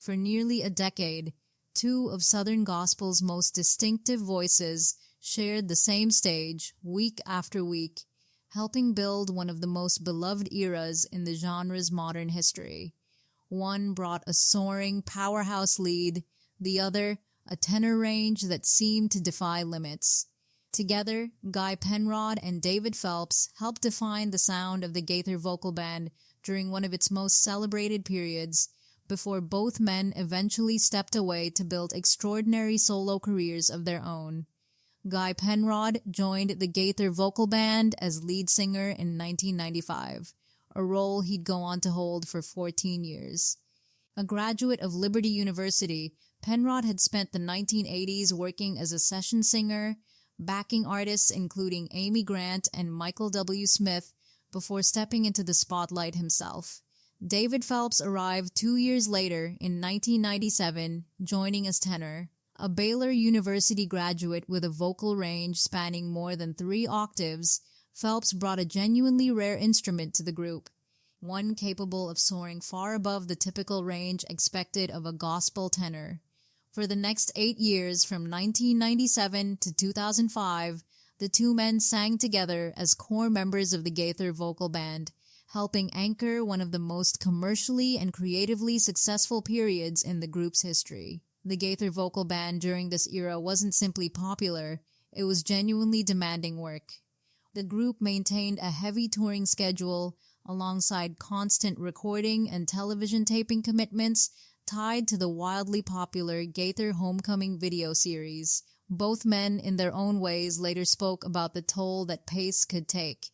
For nearly a decade, two of Southern Gospel's most distinctive voices shared the same stage week after week, helping build one of the most beloved eras in the genre's modern history. One brought a soaring, powerhouse lead, the other a tenor range that seemed to defy limits. Together, Guy Penrod and David Phelps helped define the sound of the Gaither Vocal Band during one of its most celebrated periods, before both men eventually stepped away to build extraordinary solo careers of their own. Guy Penrod joined the Gaither Vocal Band as lead singer in 1995, a role he'd go on to hold for 14 years. A graduate of Liberty University, Penrod had spent the 1980s working as a session singer, backing artists including Amy Grant and Michael W. Smith before stepping into the spotlight himself. David Phelps arrived 2 years later in 1997, joining as tenor. A Baylor University graduate with a vocal range spanning more than 3 octaves, Phelps brought a genuinely rare instrument to the group, one capable of soaring far above the typical range expected of a gospel tenor. For the next 8 years, from 1997 to 2005, the two men sang together as core members of the Gaither Vocal Band, helping anchor one of the most commercially and creatively successful periods in the group's history. The Gaither Vocal Band during this era wasn't simply popular, it was genuinely demanding work. The group maintained a heavy touring schedule alongside constant recording and television taping commitments tied to the wildly popular Gaither Homecoming video series. Both men, in their own ways, later spoke about the toll that pace could take.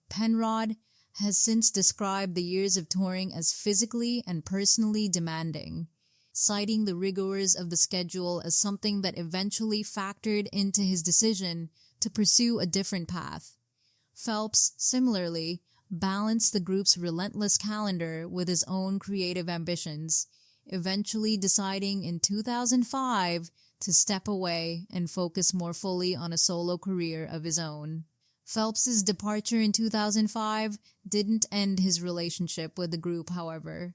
Penrod has since described the years of touring as physically and personally demanding, citing the rigors of the schedule as something that eventually factored into his decision to pursue a different path. Phelps, similarly, balanced the group's relentless calendar with his own creative ambitions, eventually deciding in 2005 to step away and focus more fully on a solo career of his own. Phelps's departure in 2005 didn't end his relationship with the group, however.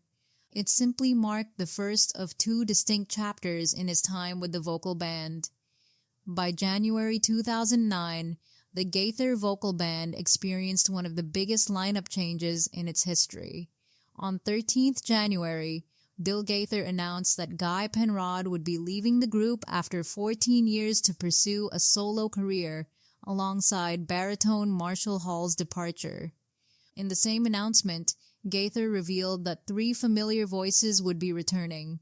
It simply marked the first of 2 distinct chapters in his time with the vocal band. By January 2009, the Gaither Vocal Band experienced one of the biggest lineup changes in its history. On 13th January, Bill Gaither announced that Guy Penrod would be leaving the group after 14 years to pursue a solo career, alongside baritone Marshall Hall's departure. In the same announcement, Gaither revealed that 3 familiar voices would be returning: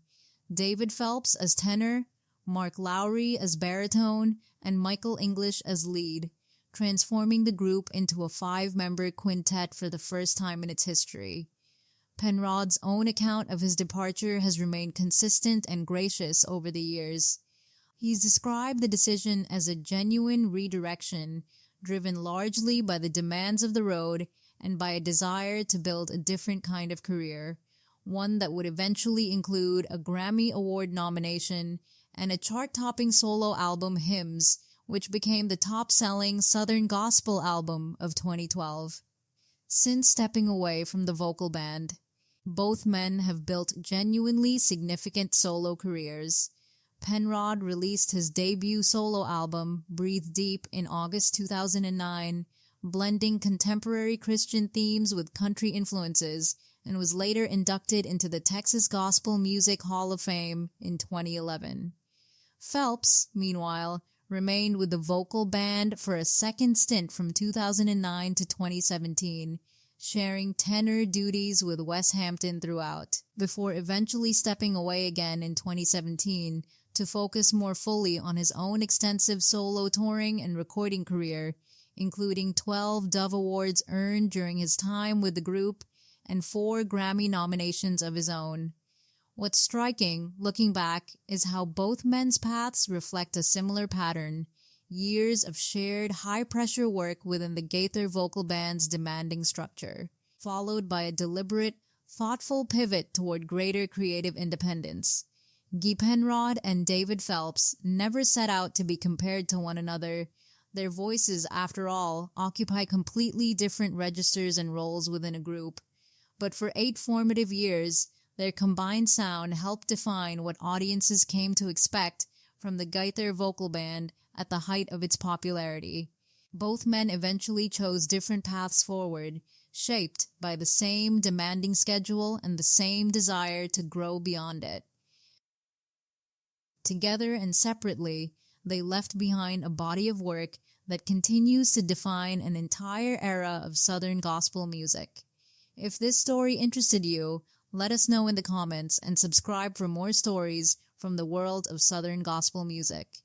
David Phelps as tenor, Mark Lowry as baritone, and Michael English as lead, transforming the group into a 5-member quintet for the first time in its history. Penrod's own account of his departure has remained consistent and gracious over the years. He's described the decision as a genuine redirection, driven largely by the demands of the road and by a desire to build a different kind of career, one that would eventually include a Grammy Award nomination and a chart-topping solo album, Hymns, which became the top-selling Southern Gospel album of 2012. Since stepping away from the vocal band, both men have built genuinely significant solo careers. Penrod released his debut solo album, Breathe Deep, in August 2009, blending contemporary Christian themes with country influences, and was later inducted into the Texas Gospel Music Hall of Fame in 2011. Phelps, meanwhile, remained with the vocal band for a second stint from 2009 to 2017, sharing tenor duties with Wes Hampton throughout, before eventually stepping away again in 2017 to focus more fully on his own extensive solo touring and recording career, including 12 Dove Awards earned during his time with the group and 4 Grammy nominations of his own. What's striking, looking back, is how both men's paths reflect a similar pattern: years of shared high-pressure work within the Gaither Vocal Band's demanding structure, followed by a deliberate, thoughtful pivot toward greater creative independence. Guy Penrod and David Phelps never set out to be compared to one another. Their voices, after all, occupy completely different registers and roles within a group. But for 8 formative years, Their combined sound helped define what audiences came to expect from the Gaither Vocal Band at the height of its popularity. Both men eventually chose different paths forward, shaped by the same demanding schedule and the same desire to grow beyond it. Together and separately, they left behind a body of work that continues to define an entire era of Southern gospel music. If this story interested you, let us know in the comments and subscribe for more stories from the world of Southern gospel music.